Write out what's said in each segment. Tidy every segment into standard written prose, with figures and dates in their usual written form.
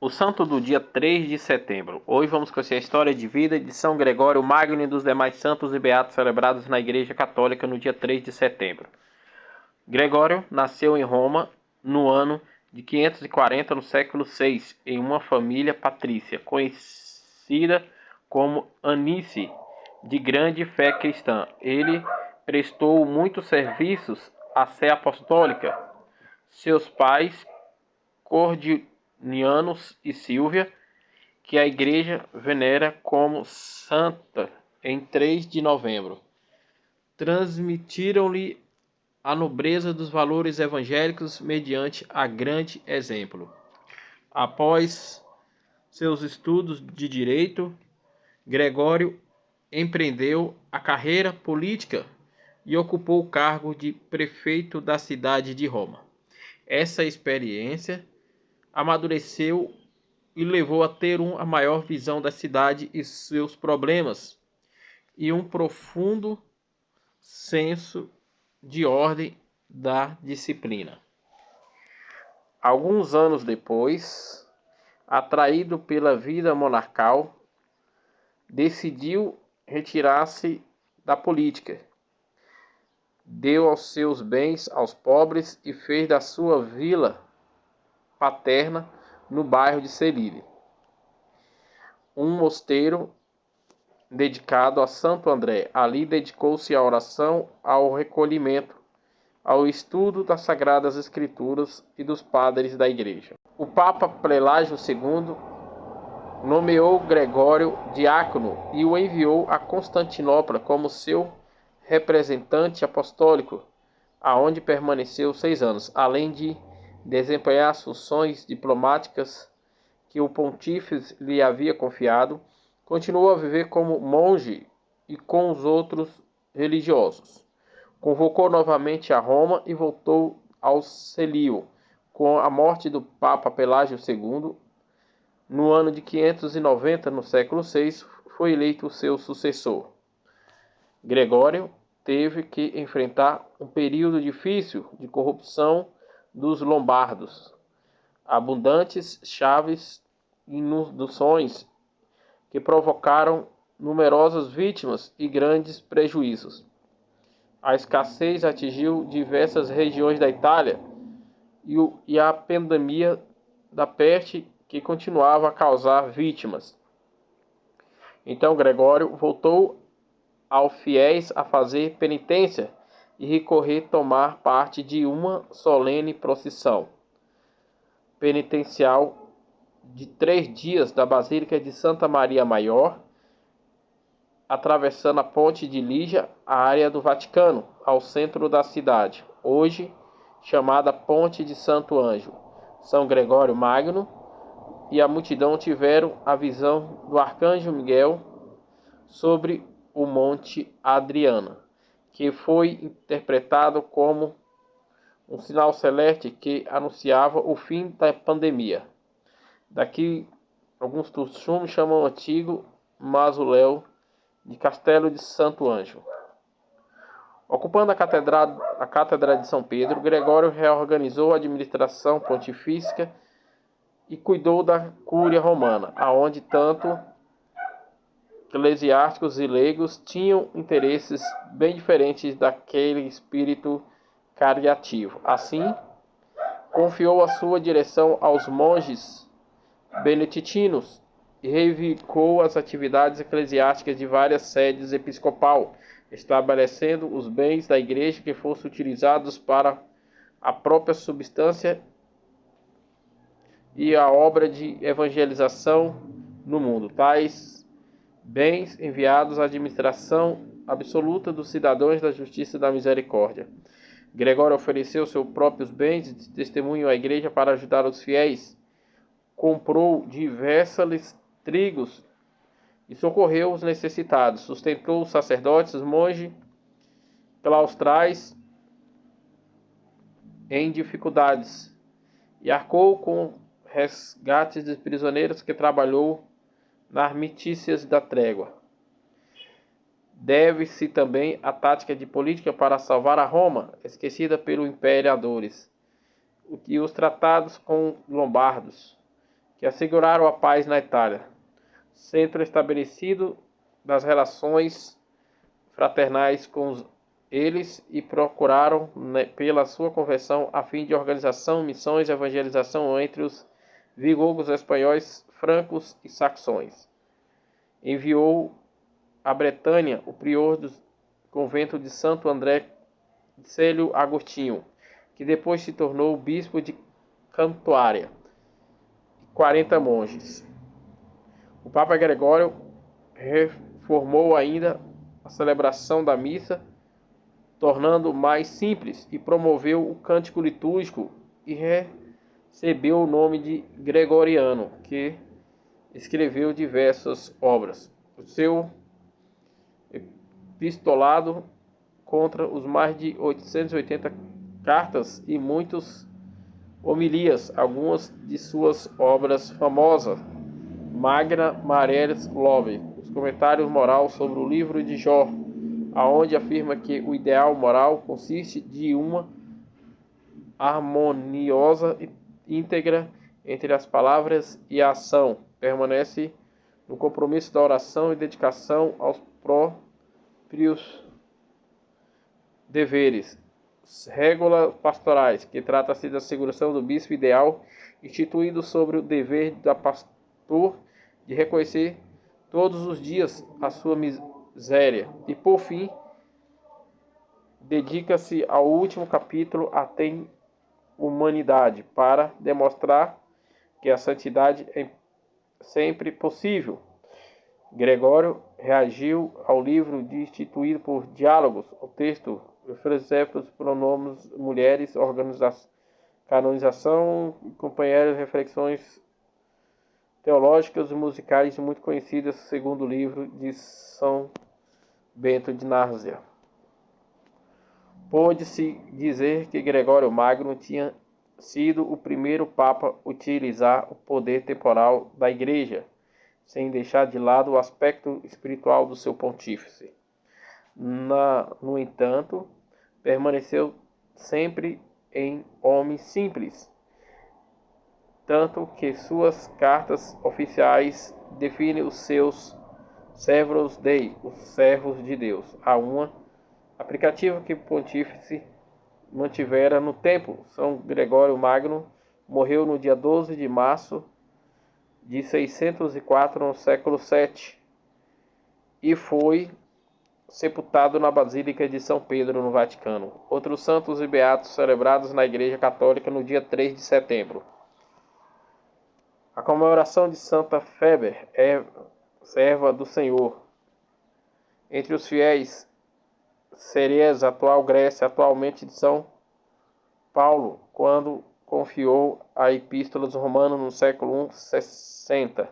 O santo do dia 3 de setembro. Hoje vamos conhecer a história de vida de São Gregório Magno e dos demais santos e beatos celebrados na Igreja Católica no dia 3 de setembro. Gregório nasceu em Roma no ano de 540, no século VI, em uma família patrícia, conhecida como Anice, de grande fé cristã. Ele prestou muitos serviços à sé apostólica. Seus pais, Cordinianos e Silvia, que a Igreja venera como santa em 3 de novembro, transmitiram-lhe a nobreza dos valores evangélicos mediante a grande exemplo. Após seus estudos de direito, Gregório empreendeu a carreira política e ocupou o cargo de prefeito da cidade de Roma. Essa experiência amadureceu e levou a ter uma maior visão da cidade e seus problemas e um profundo senso de ordem da disciplina. Alguns anos depois, atraído pela vida monarcal, decidiu retirar-se da política. Deu aos seus bens aos pobres e fez da sua vila paterna no bairro de Serilhe um mosteiro dedicado a Santo André. Ali dedicou-se à oração, ao recolhimento, ao estudo das Sagradas Escrituras e dos padres da Igreja. O Papa Pelágio II nomeou Gregório diácono e o enviou a Constantinopla como seu representante apostólico, aonde permaneceu 6 anos, além de desempenhar as funções diplomáticas que o pontífice lhe havia confiado. Continuou a viver como monge e com os outros religiosos. Convocou novamente a Roma e voltou ao Celio. Com a morte do Papa Pelágio II, no ano de 590, no século VI, foi eleito seu sucessor. Gregório teve que enfrentar um período difícil de corrupção dos lombardos, abundantes chaves e inundações que provocaram numerosas vítimas e grandes prejuízos. A escassez atingiu diversas regiões da Itália e a pandemia da peste que continuava a causar vítimas. Então Gregório voltou aos fiéis a fazer penitência e recorrer tomar parte de uma solene procissão penitencial de 3 dias da Basílica de Santa Maria Maior, atravessando a ponte de Lígia, a área do Vaticano, ao centro da cidade, hoje chamada Ponte de Santo Ângelo. São Gregório Magno e a multidão tiveram a visão do arcanjo Miguel sobre o Monte Adriana, que foi interpretado como um sinal celeste que anunciava o fim da pandemia. Daqui, alguns costumes chamam o antigo mausoléu de Castelo de Santo Ângelo. Ocupando a Cátedra de São Pedro, Gregório reorganizou a administração pontifícia e cuidou da Cúria Romana, aonde tanto eclesiásticos e leigos tinham interesses bem diferentes daquele espírito caritativo. Assim, confiou a sua direção aos monges beneditinos e reivindicou as atividades eclesiásticas de várias sedes episcopal, estabelecendo os bens da igreja que fossem utilizados para a própria subsistência e a obra de evangelização no mundo. Tais bens enviados à administração absoluta dos cidadãos da justiça e da misericórdia. Gregório ofereceu seus próprios bens de testemunho à igreja para ajudar os fiéis. Comprou diversos trigos e socorreu os necessitados. Sustentou os sacerdotes, os monges claustrais em dificuldades e arcou com resgates de prisioneiros que trabalhou nas armitícias da trégua. Deve-se também à tática de política para salvar a Roma, esquecida pelos imperadores, e os tratados com lombardos, que asseguraram a paz na Itália, centro estabelecido das relações fraternais com eles, e procuraram, pela sua conversão, a fim de organização, missões e evangelização entre os vigogos espanhóis, francos e saxões. Enviou à Bretanha o prior do convento de Santo André Célio Agostinho, que depois se tornou bispo de Cantuária, e 40 monges. O Papa Gregório reformou ainda a celebração da missa, tornando mais simples, e promoveu o cântico litúrgico, e recebeu o nome de Gregoriano, que escreveu diversas obras. O seu epistolado contra os mais de 880 cartas e muitas homilias, algumas de suas obras famosas: Magna Mareres Lobe, os comentários moral sobre o livro de Jó, aonde afirma que o ideal moral consiste de uma harmoniosa íntegra entre as palavras e a ação, permanece no compromisso da oração e dedicação aos próprios deveres. Regras pastorais, que trata-se da asseguração do bispo ideal, instituindo sobre o dever da pastor de reconhecer todos os dias a sua miséria. E por fim, dedica-se ao último capítulo, a humanidade, para demonstrar que a santidade é sempre possível. Gregório reagiu ao livro instituído por Diálogos, o texto, preceptos, pronomes, mulheres, canonização, companheiros, reflexões teológicas e musicais muito conhecidas, segundo o livro de São Bento de Nárzia. Pode-se dizer que Gregório Magno tinha sido o primeiro Papa a utilizar o poder temporal da Igreja, sem deixar de lado o aspecto espiritual do seu pontífice. No entanto, permaneceu sempre em homem simples, tanto que suas cartas oficiais definem os seus servos Dei, os servos de Deus, a uma aplicativo que o pontífice mantivera no templo. São Gregório Magno morreu no dia 12 de março de 604, no século VII, e foi sepultado na Basílica de São Pedro, no Vaticano. Outros santos e beatos celebrados na Igreja Católica no dia 3 de setembro. A comemoração de Santa Feber é serva do Senhor. Entre os fiéis, Cereza, atual Grécia, atualmente de São Paulo, quando confiou a Epístola aos Romanos no século I, 60.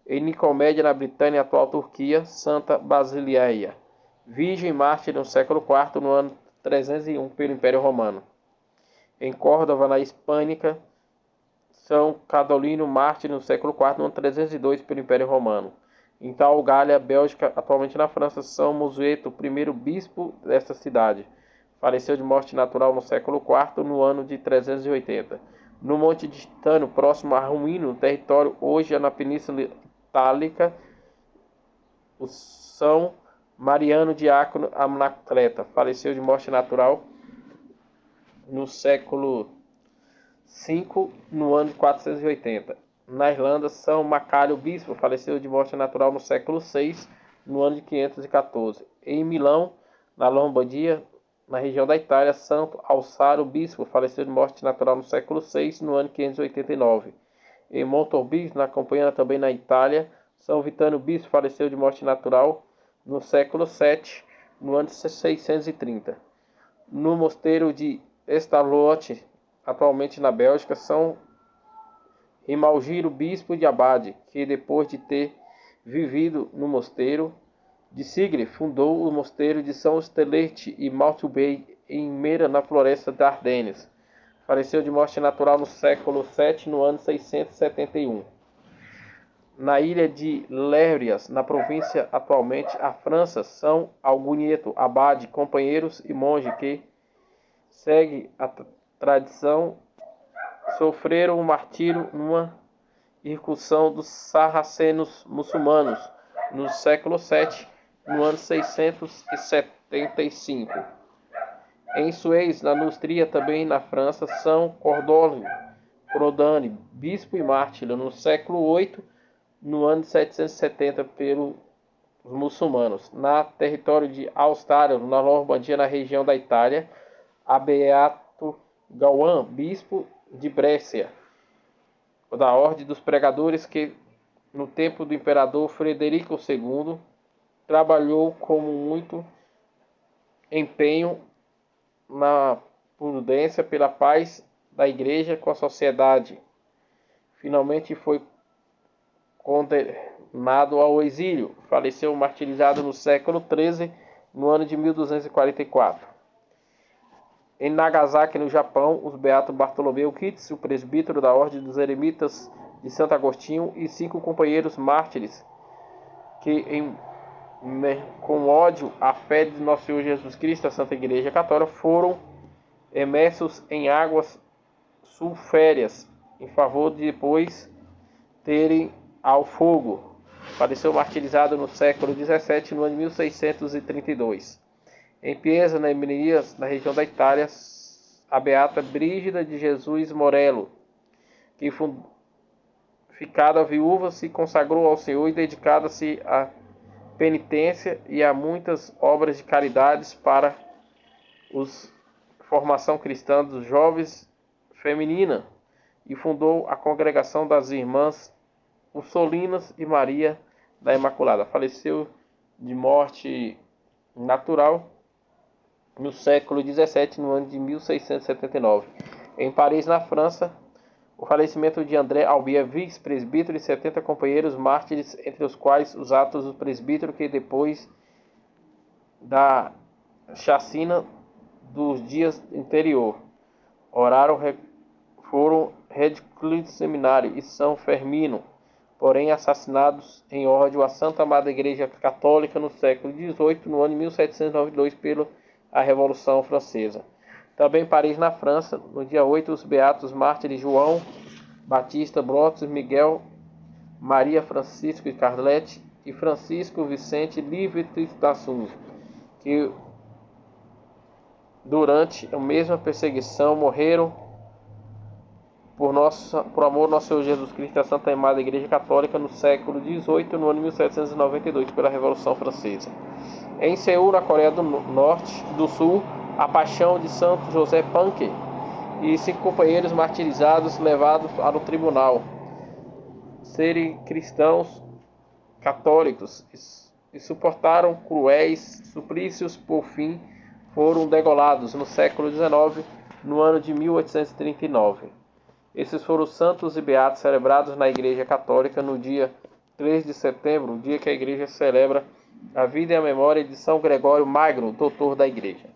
Em Nicomédia, na Britânia, atual Turquia, Santa Basileia, virgem mártir no século IV, no ano 301, pelo Império Romano. Em Córdoba, na Hispânica, São Cadolino, mártir no século IV, no ano 302, pelo Império Romano. Em Gália, Bélgica, atualmente na França, São Mosueto, primeiro bispo desta cidade, faleceu de morte natural no século IV, no ano de 380. No Monte de Titano, próximo a Rumino, no território hoje na Península Itálica, o São Mariano Diácono Anacleta, faleceu de morte natural no século V, no ano de 480. Na Irlanda, São Macário Bispo, faleceu de morte natural no século VI, no ano de 514. Em Milão, na Lombardia, na região da Itália, Santo Alçaro Bispo, faleceu de morte natural no século VI, no ano de 589. Em Montorbis, na Campanha, também na Itália, São Vitano Bispo, faleceu de morte natural no século VII, no ano de 630. No mosteiro de Estalote, atualmente na Bélgica, São Rimalgiro, bispo de Abade, que depois de ter vivido no mosteiro de Sigre, fundou o mosteiro de São Estelerte e Maltubey, em Meira, na floresta da Ardennes. Faleceu de morte natural no século VII, no ano 671. Na ilha de Lérias, na província atualmente a França, São Algunieto, abade, companheiros e monge que segue a tradição, sofreram o martírio numa incursão dos sarracenos muçulmanos no século VII, no ano 675. Em Suez, na Nustria, também na França, São Cordone, bispo e mártir, no século VIII, no ano 770, pelos muçulmanos. Na território de Austrália, na Normandia, na região da Itália, a Beato Gauan, bispo de Brescia, da Ordem dos Pregadores, que no tempo do imperador Frederico II trabalhou com muito empenho na prudência pela paz da Igreja com a sociedade. Finalmente foi condenado ao exílio. Faleceu martirizado no século XIII, no ano de 1244. Em Nagasaki, no Japão, os beatos Bartolomeu Kitsu, o presbítero da Ordem dos Eremitas de Santo Agostinho, e 5 companheiros mártires que, com ódio à fé de Nosso Senhor Jesus Cristo, a Santa Igreja Católica, foram imersos em águas sulfúreas, em favor de depois terem ao fogo. Faleceu martirizado no século XVII, no ano de 1632. Em Pienza, na Emilia, na região da Itália, a beata Brígida de Jesus Morello, que ficada viúva, se consagrou ao Senhor e dedicada-se à penitência e a muitas obras de caridades para a formação cristã dos jovens feminina, e fundou a Congregação das Irmãs Ursolinas e Maria da Imaculada. Faleceu de morte natural no século XVII, no ano de 1679. Em Paris, na França, o falecimento de André Albier, vice-presbítero, e 70 companheiros mártires, entre os quais os atos do presbítero que, depois da chacina dos dias anterior, foram reclusos do seminário e São Fermino, porém assassinados em ódio à Santa Madre Igreja Católica no século XVIII, no ano de 1792, pela Revolução Francesa. Também em Paris, na França, no dia 8, os beatos mártires João Batista Brotos, Miguel Maria Francisco Carlete e Francisco Vicente Livre Tristassum, que durante a mesma perseguição morreram por amor ao nosso Senhor Jesus Cristo e a Santa Madre Igreja Católica no século XVIII, no ano de 1792, pela Revolução Francesa. Em Seul, na Coreia do Sul, a paixão de Santo José Panque e 5 companheiros martirizados levados ao tribunal. Serem cristãos católicos e suportaram cruéis suplícios, por fim foram degolados no século XIX, no ano de 1839. Esses foram os santos e beatos celebrados na Igreja Católica no dia 3 de setembro, o dia que a Igreja celebra a vida e a memória de São Gregório Magno, doutor da Igreja.